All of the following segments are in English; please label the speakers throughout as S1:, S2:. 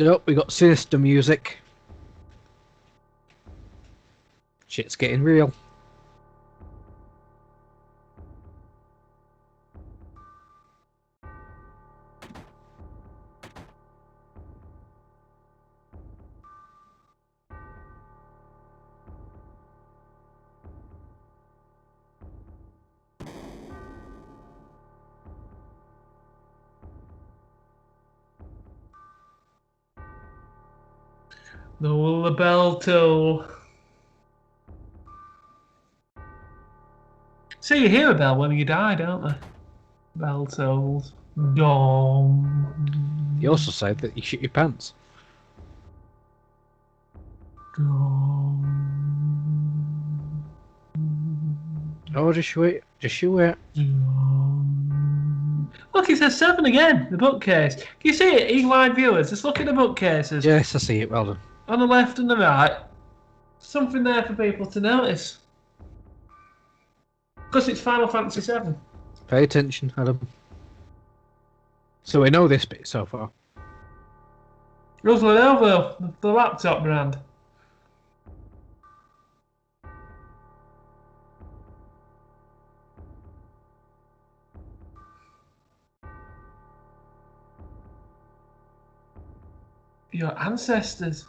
S1: Nope, we got sinister music. Shit's getting real.
S2: The bell toll. So you hear a bell when you die, don't they? Bell tolls. Dong.
S1: You also said that you shit your pants.
S2: Dong.
S1: Oh, just shoot it.
S2: Dong. Look, it says 7 again. The bookcase. Can you see it, eagle-eyed viewers? Just look at the bookcases.
S1: Yes, I see it. Well done.
S2: On the left and the right. Something there for people to notice. Because it's Final Fantasy VII.
S1: Pay attention, Adam. So we know this bit so far.
S2: Lenovo, the laptop brand. Your ancestors.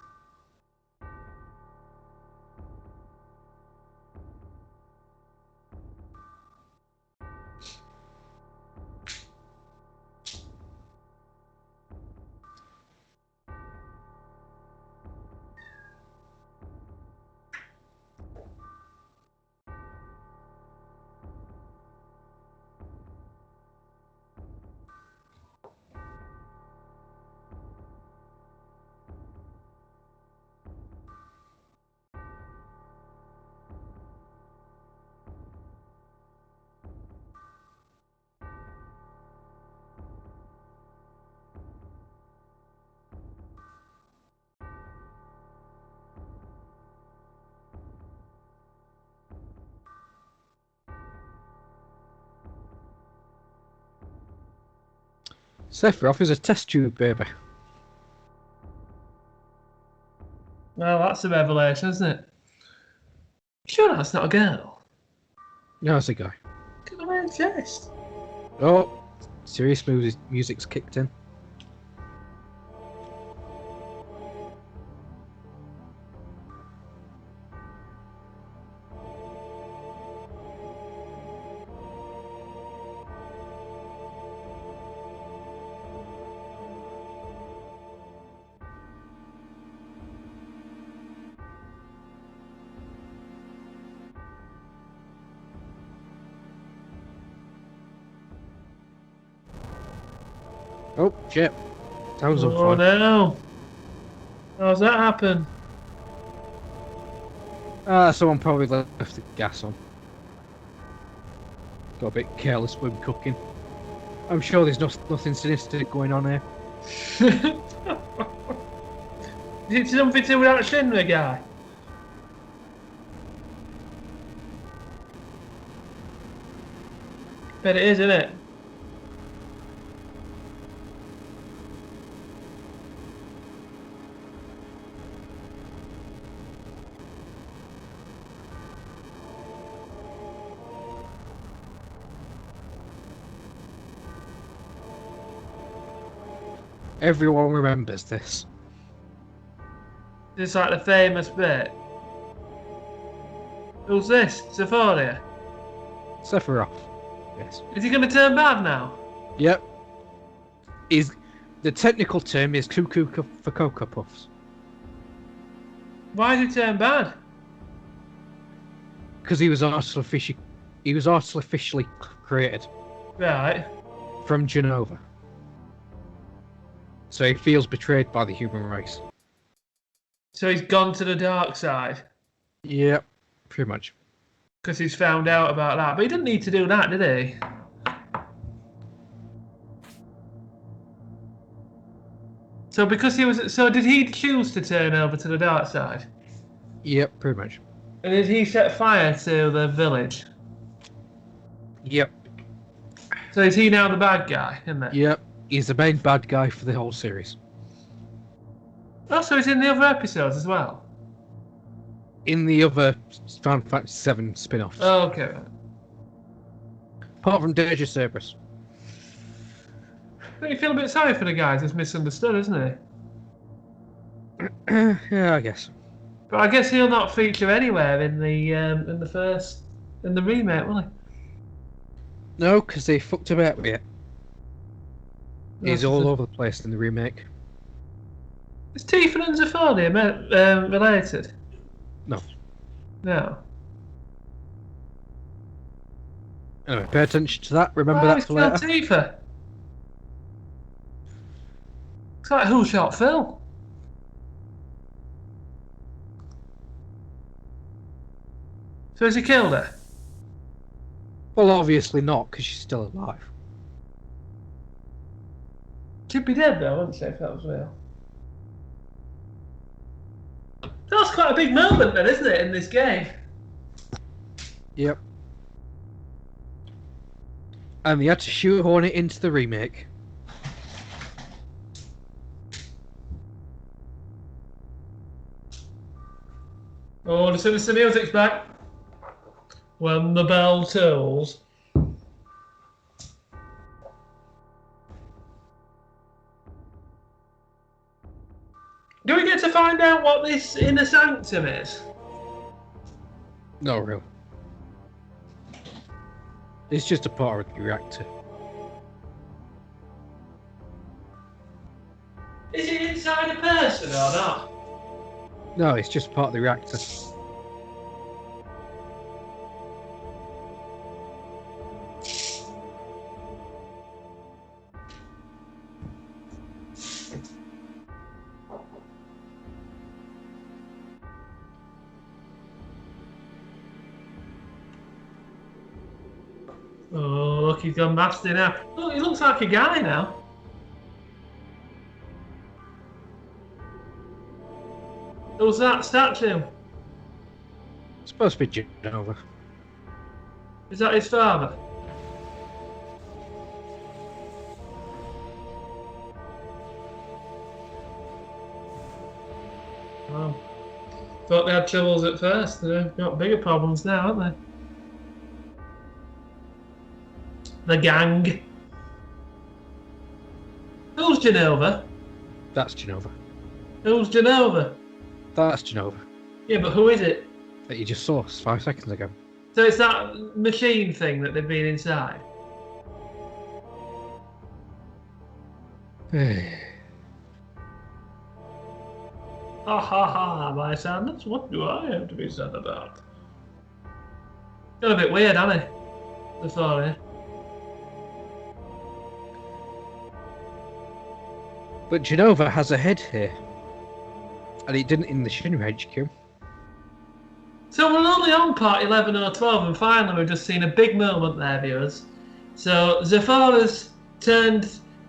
S1: Sephiroth is a test tube baby.
S2: Well, that's a revelation, isn't it? Sure, that's not a girl.
S1: No, it's a guy.
S2: Look at the way it's dressed.
S1: Oh, serious music's kicked in. Oh, shit. Sounds on
S2: Oh
S1: fire.
S2: no. How's that happen?
S1: Someone probably left the gas on. Got a bit careless when cooking. I'm sure there's nothing sinister going on here.
S2: Is it something to do with that Shinra guy? Bet it is, isn't it?
S1: Everyone remembers this.
S2: It's like the famous bit. Who's this? Sephoria?
S1: Sephiroth. Yes.
S2: Is he going to turn bad now?
S1: Yep. The technical term is cuckoo for Cocoa Puffs.
S2: Why did he turn bad?
S1: Because he was artificially created
S2: Right.
S1: from Genova. So he feels betrayed by the human race.
S2: So he's gone to the dark side.
S1: Yep, pretty much.
S2: Because he's found out about that. But he didn't need to do that, did he? So because he was... So did he choose to turn over to the dark side?
S1: Yep, pretty much.
S2: And did he set fire to the village?
S1: Yep.
S2: So is he now the bad guy, isn't it?
S1: Yep. He's the main bad guy for the whole series.
S2: Oh, so he's in the other episodes as well?
S1: In the other Final Fantasy VII spin-offs.
S2: Oh, okay. Right.
S1: Apart from Dirge of Cerberus.
S2: But you feel a bit sorry for the guy who's misunderstood, isn't he?
S1: Yeah, I guess.
S2: But I guess he'll not feature anywhere in the remake, will he?
S1: No, because they fucked about with it. He's
S2: That's
S1: all over the place in the remake.
S2: Is Tifa and Zephyr related?
S1: No.
S2: No.
S1: Anyway, pay attention to that. Remember
S2: Why
S1: that for later.
S2: Tifa? It's like Who Shot Phil? So has he killed her?
S1: Well, obviously not, because she's still alive.
S2: She'd be dead though, wouldn't she, if that was real? That's quite a big moment then, isn't it, in this game?
S1: Yep. And they had to shoehorn it into the remake.
S2: Oh, as soon as the music's back. When the bell tolls. Do we get to find out what this inner sanctum is?
S1: No, real. It's just a part of the reactor.
S2: Is it inside a person or not?
S1: No, it's just part of the reactor.
S2: Oh, look, he's gone nasty now. Look, he looks like a guy now. Who's that statue?
S1: It's supposed to be Genova.
S2: Is that his father? Oh. Thought they had troubles at first. They've got bigger problems now, haven't they? The gang. Who's Genova?
S1: That's Genova.
S2: Who's Genova?
S1: That's Genova.
S2: Yeah, but who is it?
S1: That you just saw 5 seconds ago.
S2: So it's that machine thing that they've been inside? Ha ha ha, my sadness, what do I have to be sad about? Got a bit weird, hasn't he? The story.
S1: But Genova has a head here. And it didn't in the Shinra HQ.
S2: So we're only on part 11 or 12 and finally we've just seen a big moment there, viewers. So Zephyrus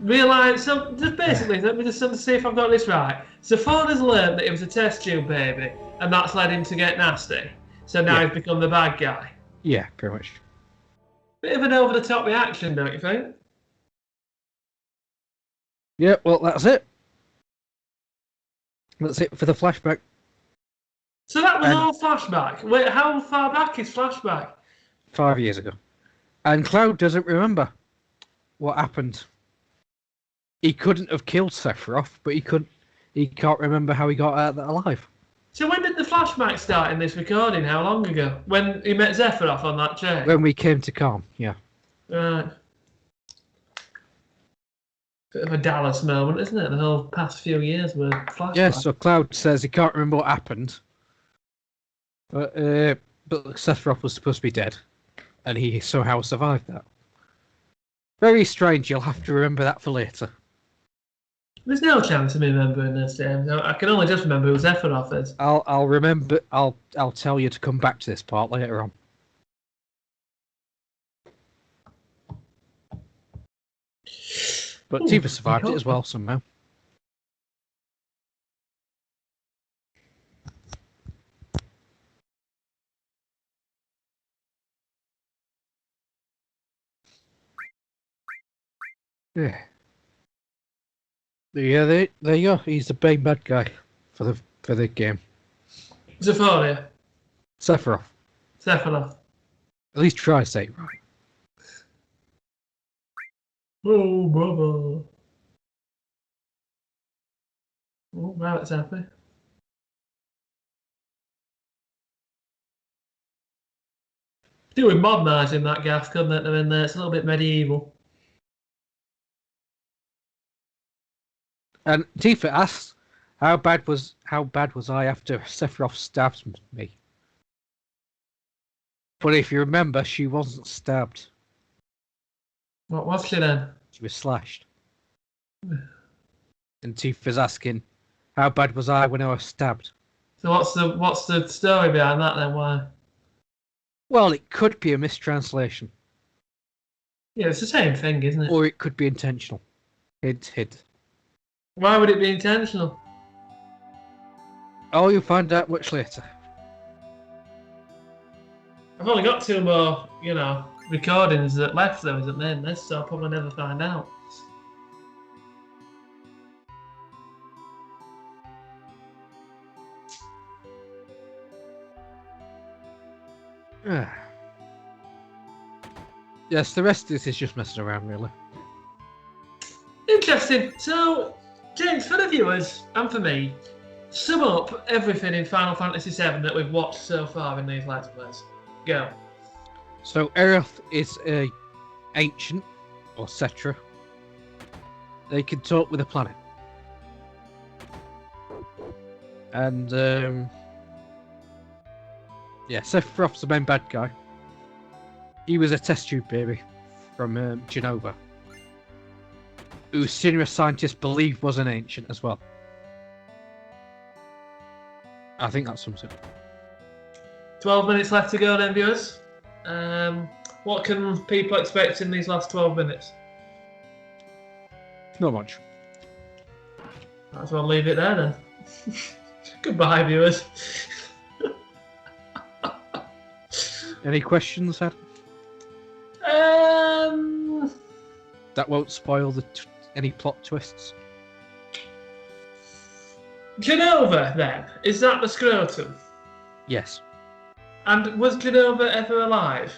S2: realised, so just basically, let me just see if I've got this right. Zephyrus learned that it was a test tube baby and that's led him to get nasty. So now he's become the bad guy.
S1: Yeah, pretty much.
S2: Bit of an over-the-top reaction, don't you think?
S1: Yeah, well, that's it. That's it for the flashback.
S2: So that was all flashback. Wait, how far back is flashback?
S1: 5 years ago. And Cloud doesn't remember what happened. He couldn't have killed Sephiroth, but he can't remember how he got out of that alive.
S2: So when did the flashback start in this recording? How long ago? When he met Sephiroth on that chair?
S1: When we came to Calm, yeah.
S2: Right. Bit of a Dallas moment, isn't it? The whole past few years were flashback.
S1: Yeah, so Cloud says he can't remember what happened. But Sephiroth was supposed to be dead. And he somehow survived that. Very strange, you'll have to remember that for later.
S2: There's no chance of me remembering this, James. I can only just remember who Sephiroth is.
S1: I'll remember. I'll tell you to come back to this part later on. But Tifa survived it as well somehow. Yeah. Yeah, there you go. He's the main bad guy. for the game.
S2: Zephyria.
S1: Sephiroth.
S2: Sephiroth.
S1: At least try to say it right.
S2: Oh, brother. Oh, Rabbit's happy. Do with modernising that gaff, couldn't it? They're in there. It's a little bit medieval.
S1: And Tifa asks, how bad was I after Sephiroth stabbed me? But if you remember, she wasn't stabbed.
S2: What was she then?
S1: She was slashed. And Tifa's asking, how bad was I when I was stabbed?
S2: So what's the story behind that then? Why?
S1: Well, it could be a mistranslation.
S2: Yeah, it's the same thing, isn't it?
S1: Or it could be intentional. Hint.
S2: Why would it be intentional?
S1: Oh, you'll find out much later.
S2: I've only got 2 more, recordings that left though, isn't there, in this, so I'll probably never find out.
S1: Yes, the rest of this is just messing around, really.
S2: Interesting. So, James, for the viewers and for me, sum up everything in Final Fantasy VII that we've watched so far in these Let's Plays. Go.
S1: So, Aerith is a ancient, or Cetra. They can talk with the planet. And, Sephiroth's the main bad guy. He was a test tube baby from Genova, who senior scientists believe was an ancient as well. I think that sums it up.
S2: 12 minutes left to go then, viewers. What can people expect in these last 12 minutes?
S1: Not much.
S2: Might as well leave it there then. Goodbye, viewers.
S1: Any questions, Adam? That won't spoil any plot twists.
S2: Genova, then, is that the scrotum?
S1: Yes.
S2: And was Genova ever alive?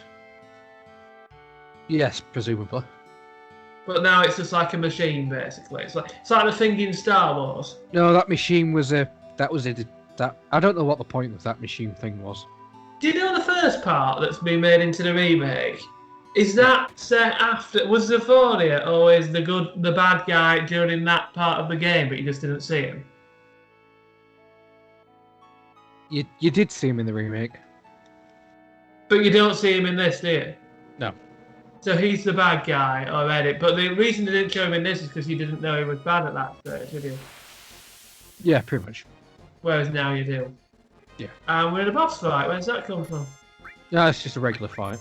S1: Yes, presumably.
S2: But now it's just like a machine, basically. It's like the thing in Star Wars.
S1: No, that machine was I don't know what the point of that machine thing was.
S2: Do you know the first part that's been made into the remake? Is that set after? Was Zephyria always the bad guy during that part of the game, but you just didn't see him?
S1: You did see him in the remake.
S2: But you don't see him in this, do you?
S1: No.
S2: So he's the bad guy already. But the reason they didn't show him in this is because you didn't know he was bad at that stage, did you?
S1: Yeah, pretty much.
S2: Whereas now you do.
S1: Yeah.
S2: And we're in a boss fight. Where's that come from?
S1: Yeah, it's just a regular fight.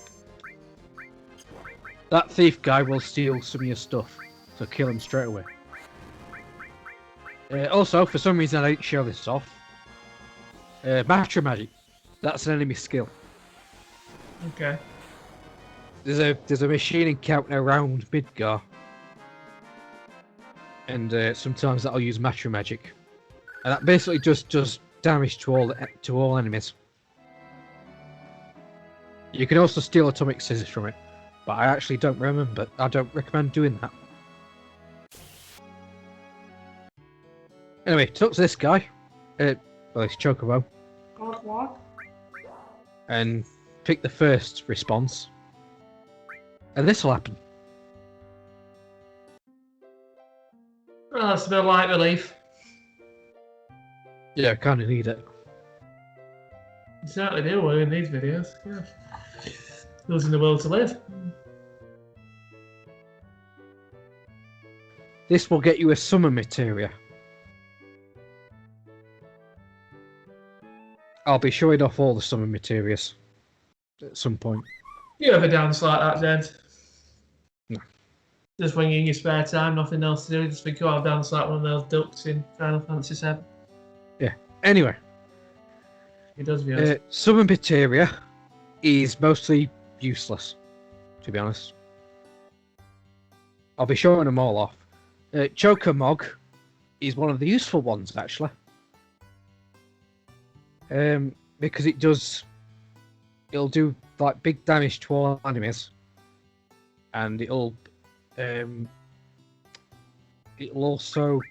S1: That thief guy will steal some of your stuff, so kill him straight away. Also, for some reason I didn't show this off. Master Magic. That's an enemy skill.
S2: Okay.
S1: There's a machine encounter around Midgar. And sometimes that'll use Master Magic. And that basically just does damage to all enemies. You can also steal atomic scissors from it, but I actually don't remember. I don't recommend doing that. Anyway, talk to this guy. Well, it's Chocobo.
S2: What?
S1: And pick the first response. And this will happen.
S2: Well, that's a bit of light relief.
S1: Yeah, I kind of need it.
S2: You certainly do in these videos. Yeah. Losing the will to live.
S1: This will get you a summon materia. I'll be showing off all the summon materials at some point.
S2: You ever dance like that, Jed?
S1: No.
S2: Just when you're in your spare time, nothing else to do, just think, oh, I'll dance like one of those ducks in Final Fantasy VII.
S1: Yeah. Anyway.
S2: He does, viewers.
S1: Summon materia is mostly useless, to be honest. I'll be showing them all off. Chocomog is one of the useful ones, actually. Because it'll do like big damage to all enemies, and it'll also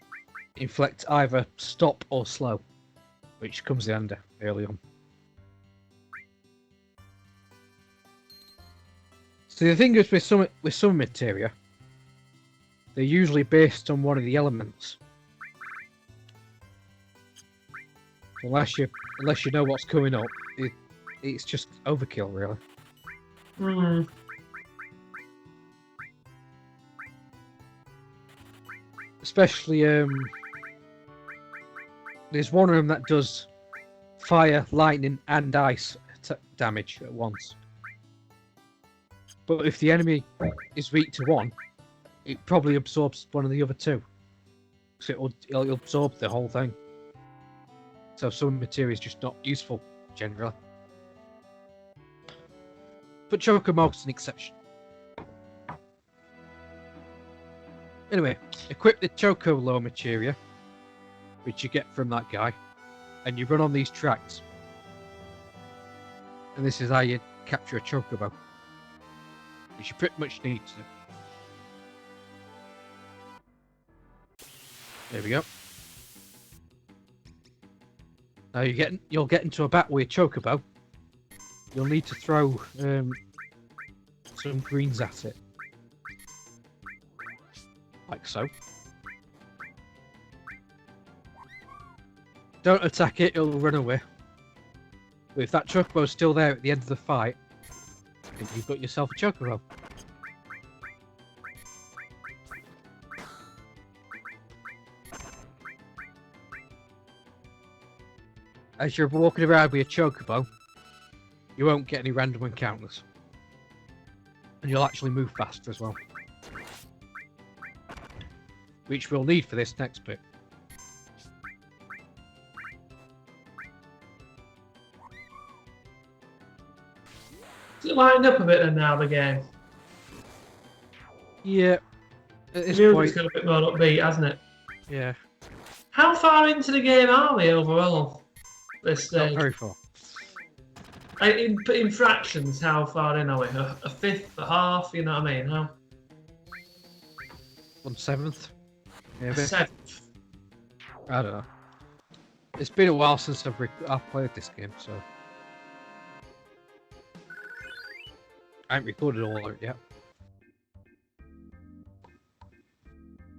S1: inflict either stop or slow, which comes in handy early on. So the thing is with some materia, they're usually based on one of the elements. Unless you know what's coming up, it's just overkill, really.
S2: Hmm.
S1: Especially, there's one of them that does fire, lightning, and ice damage at once. But if the enemy is weak to one, it probably absorbs one of the other two. So it'll absorb the whole thing. So some materia is just not useful, generally. But Chocomo's an exception. Anyway, equip the Choco materia, which you get from that guy, and you run on these tracks. And this is how you capture a Chocobo, which you pretty much need to. There we go. Now you'll get into a battle with a Chocobo. You'll need to throw some greens at it. Like so. Don't attack it, it'll run away. But if that Chocobo's still there at the end of the fight, then you've got yourself a Chocobo. As you're walking around with a Chocobo, you won't get any random encounters. And you'll actually move faster as well. Which we'll need for this next bit.
S2: Is it lightened up a bit then now, the game?
S1: Yeah. At this
S2: The
S1: point,
S2: music's got a bit more upbeat, hasn't it?
S1: yeah.
S2: How far into the game are we overall? This
S1: Not
S2: stage?
S1: very far.
S2: In fractions, how far in are we? A fifth, a half, you know what I mean? How?
S1: 1/7.
S2: A
S1: Maybe.
S2: seventh.
S1: I don't know. It's been a while since I've played this game, so I haven't recorded all of it yet.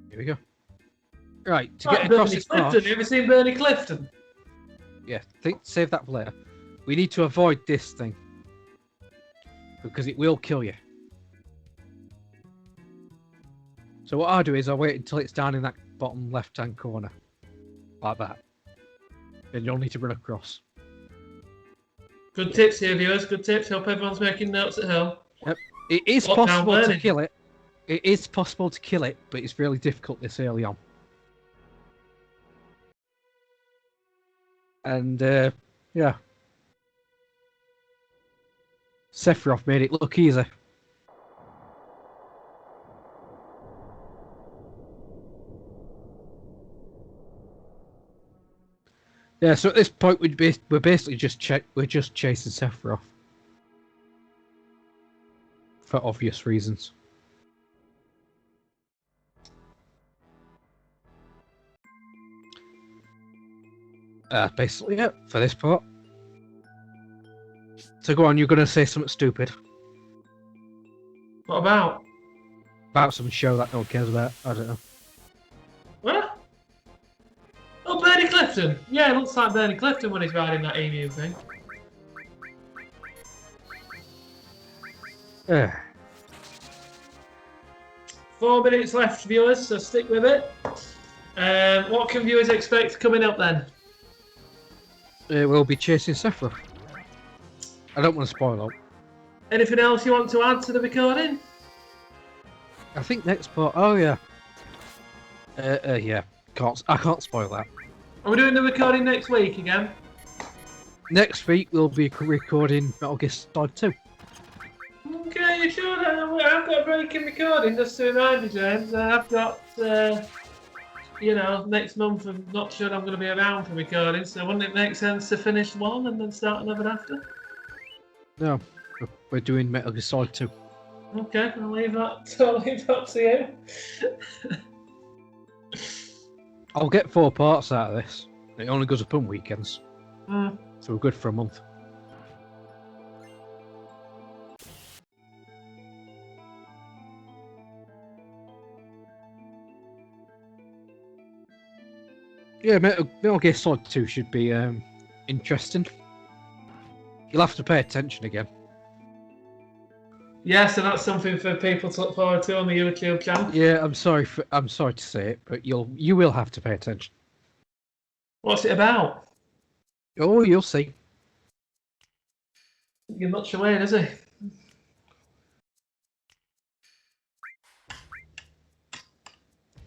S1: Here we go. Right, to get across
S2: Bernie
S1: this
S2: Clifton.
S1: marsh,
S2: You ever seen Bernie Clifton?
S1: yeah, save that for later. We need to avoid this thing because it will kill you. So what I do is I wait until it's down in that bottom left-hand corner, like that. Then you'll need to run across.
S2: Good tips here, viewers. Good tips. Hope everyone's making notes at home.
S1: Yep. It is
S2: Lockdown
S1: possible to
S2: learning.
S1: kill it. It is possible to kill it, but it's really difficult this early on. And yeah, Sephiroth made it look easy. Yeah, so at this point we're basically just chasing Sephiroth for obvious reasons. Basically it for this part. So go on, you're gonna say something stupid
S2: What about?
S1: about some show that no one cares about. I don't know.
S2: What? Oh, Bernie Clifton. Yeah, it looks like Bernie Clifton when he's riding that emu thing.
S1: Yeah.
S2: 4 minutes left, viewers, so stick with it. What can viewers expect coming up then?
S1: We'll be chasing Sephiroth. I don't want to spoil it.
S2: Anything else you want to add to the recording?
S1: I think next part. Oh yeah. Yeah. I can't spoil that.
S2: Are we doing the recording next week again?
S1: Next week we'll be recording Metal Gear Solid 2.
S2: Okay, you sure? I've got a break in recording, just to remind you, James. I've got, next month I'm not sure I'm going to be around for recording, so wouldn't it make sense to finish one and then start another after?
S1: No, we're doing Metal Gear Solid 2.
S2: Okay, I'll leave that to you.
S1: I'll get 4 parts out of this. It only goes up on weekends,
S2: Mm.
S1: so we're good for a month. Yeah, Metal Gear Solid 2 should be interesting. You'll have to pay attention again.
S2: Yeah, so that's something for people to look forward to on the YouTube channel.
S1: Yeah, I'm sorry to say it, but you will have to pay attention.
S2: What's it about?
S1: Oh, you'll see.
S2: Doesn't give much away, does he? Is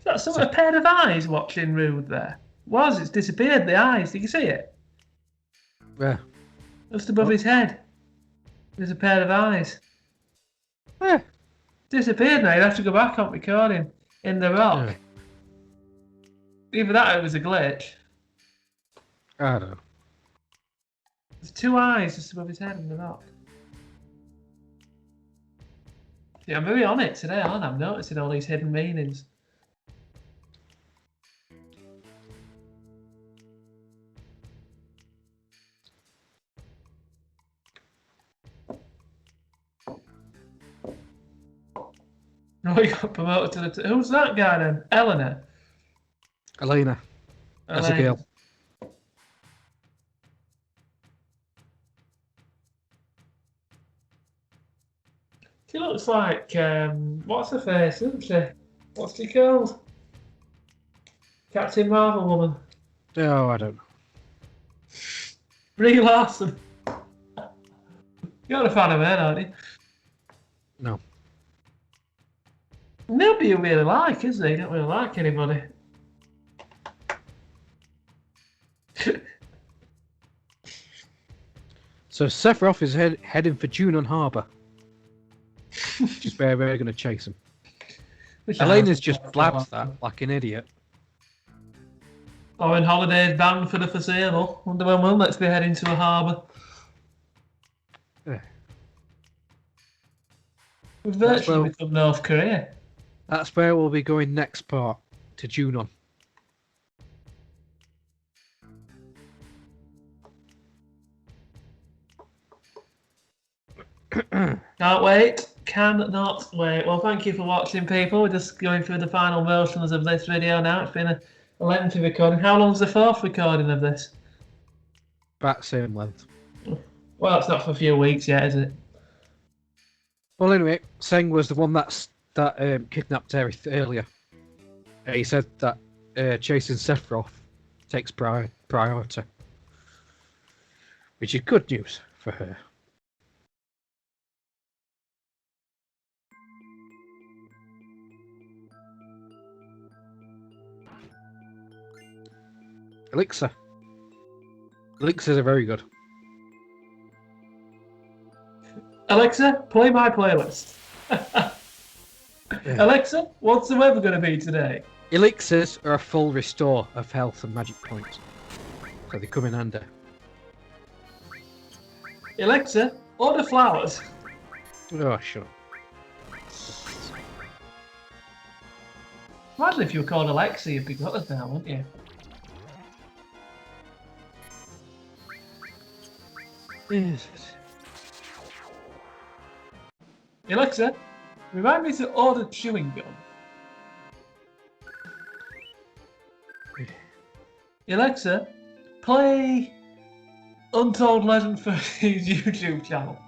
S2: that some a pair of eyes watching Rude there? It's disappeared, the eyes. Did you see it?
S1: Yeah.
S2: Just above his head. There's a pair of eyes.
S1: Yeah.
S2: Disappeared now, you'd have to go back on recording in the rock.
S1: Yeah.
S2: Either that or it was a glitch.
S1: I don't know.
S2: There's 2 eyes just above his head in the rock. Yeah, I'm very on it today, aren't I? I'm noticing all these hidden meanings. Oh, he got promoted to the... Who's that guy then? Eleanor?
S1: Elena. As a girl.
S2: She looks like... what's her face, isn't she? What's she called? Captain Marvel woman.
S1: Oh, I don't know.
S2: Brie Larson. You're a fan of her, aren't you?
S1: No.
S2: Nobody you really like, is there? You don't really like anybody.
S1: So Sephiroth is heading for Junon Harbour. Which is where we're going to chase him. Elena's just blabbed that like an idiot.
S2: Or in holidays banned for the foreseeable. Wonder when we'll next be heading to a harbour.
S1: Yeah.
S2: We've virtually become North Korea.
S1: That's where we'll be going next part, to Junon.
S2: Can't wait. Cannot wait. Well, thank you for watching, people. We're just going through the final motions of this video now. It's been a lengthy recording. How long's the 4th recording of this?
S1: About the same length.
S2: Well, it's not for a few weeks yet, is it?
S1: Well, anyway, Seng was the one that kidnapped Aerith earlier. He said that chasing Sephiroth takes priority. Which is good news for her. Elixir. Elixirs are very good.
S2: Alexa, play my playlist.
S1: Yeah.
S2: Alexa, what's the weather going to be today?
S1: Elixirs are a full restore of health and magic points. So they come in handy.
S2: Alexa, order flowers.
S1: Oh, shut up.
S2: Imagine if you were called Alexa, you'd be gutted now, wouldn't you?
S1: Yes.
S2: Alexa, remind me to order chewing gum. Alexa, play Untold Legend for his YouTube channel.